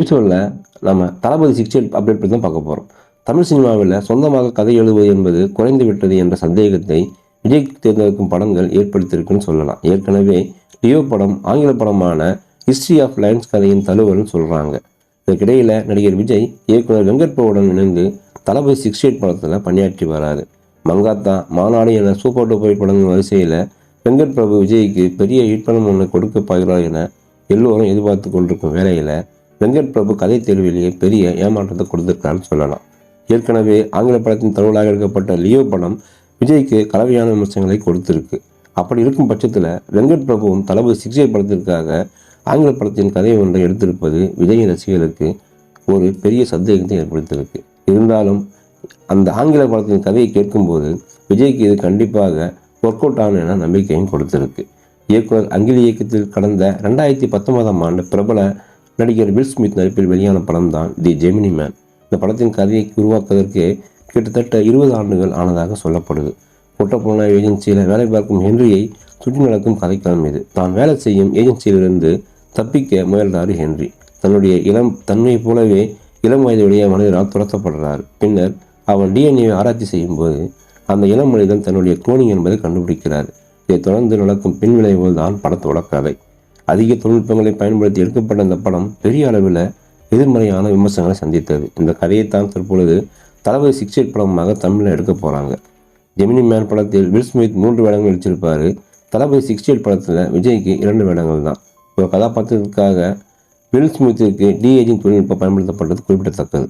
எபிசோடில் நம்ம தளபதி 68 அப்டேட் பற்றி தான் பார்க்க போகிறோம். தமிழ் சினிமாவில் சொந்தமாக கதை எழுதுவது என்பது குறைந்து விட்டது என்ற சந்தேகத்தை விஜய் தேர்ந்தெடுக்கும் படங்கள் ஏற்படுத்தியிருக்குன்னு சொல்லலாம். ஏற்கனவே லியோ படம் ஆங்கில படமான ஹிஸ்ட்ரி ஆஃப் லைன்ஸ் கதையின் தழுவல்னு சொல்கிறாங்க. இதற்கிடையில் நடிகர் விஜய் இயக்குனர் வெங்கட் பிரபுவுடன் இணைந்து தளபதி 68 படத்தில் பணியாற்றி வராரு. மங்காத்தா, மாநாடு என சூப்பர் டூப்பர் படங்கள் வரிசையில் வெங்கட் பிரபு விஜய்க்கு பெரிய ஹிட் படம் ஒன்று கொடுக்க போகிறார் என எல்லோரும் எதிர்பார்த்து கொண்டிருக்கும் வேளையில் வெங்கட் பிரபு கதை தேர்விலேயே பெரிய ஏமாற்றத்தை கொடுத்திருக்காருன்னு சொல்லலாம். ஏற்கனவே ஆங்கில படத்தின் தழுவலாக எடுக்கப்பட்ட லியோ படம் விஜய்க்கு கலவையான விமர்சனங்களை கொடுத்திருக்கு. அப்படி இருக்கும் பட்சத்தில் வெங்கட் பிரபுவும் தளபதி 68 படத்திற்காக ஆங்கில படத்தின் கதை ஒன்றை எடுத்திருப்பது விஜய் ரசிகர்களுக்கு ஒரு பெரிய சந்தேகத்தை ஏற்படுத்தியிருக்கு. இருந்தாலும் அந்த ஆங்கில படத்தின் கதையை கேட்கும்போது விஜய்க்கு இது கண்டிப்பாக ஒர்க் அவுட் ஆகும் என நம்பிக்கையும் கொடுத்திருக்கு. இயக்குனர் அங்கிலி இயக்கத்தில் கடந்த 2019ஆம் ஆண்டு பிரபல நடிகர் வில் ஸ்மித் நடிப்பில் வெளியான படம் தான் தி ஜெமினி மேன். இந்த படத்தின் கதையை உருவாக்குவதற்கு கிட்டத்தட்ட 20 ஆண்டுகள் ஆனதாக சொல்லப்படுது. குற்றப்புலனாய்வு ஏஜென்சியில் வேலை பார்க்கும் ஹென்ரியை சுற்றி நடக்கும் கதைக்களம் இது. தான் வேலை செய்யும் ஏஜென்சியிலிருந்து தப்பிக்க முயல்றாரு ஹென்றி. தன்னுடைய இளம் தன்மை போலவே இளம் வயதுடைய மனிதனால் துரத்தப்படுறார். பின்னர் அவன் டிஎன்ஏவை ஆராய்ச்சி செய்யும் போது அந்த இளம் மனிதன் தன்னுடைய குளோனிங் என்பதை கண்டுபிடிக்கிறார். இதைத் தொடர்ந்து நடக்கும் பின்விளைவுகள் தான் படத்தோட கதை. அதிக தொழில்நுட்பங்களை பயன்படுத்தி எடுக்கப்பட்ட இந்த படம் பெரிய அளவில் எதிர்மறையான விமர்சனங்களை சந்தித்தது. இந்த கதையைத்தான் தற்பொழுது தளபதி 68 படமாக தமிழில் எடுக்க போகிறாங்க. ஜெமினி மேன் படத்தில் வில் ஸ்மித் 3 வேடங்கள் நடிச்சிருப்பார். தளபதி 68 படத்தில் விஜய்க்கு 2 வேடங்கள் தான். ஒரு கதாபாத்திரத்திற்காக வில் ஸ்மித்திற்கு டிஏஜிங் தொழில்நுட்பம் பயன்படுத்தப்பட்டது குறிப்பிடத்தக்கது.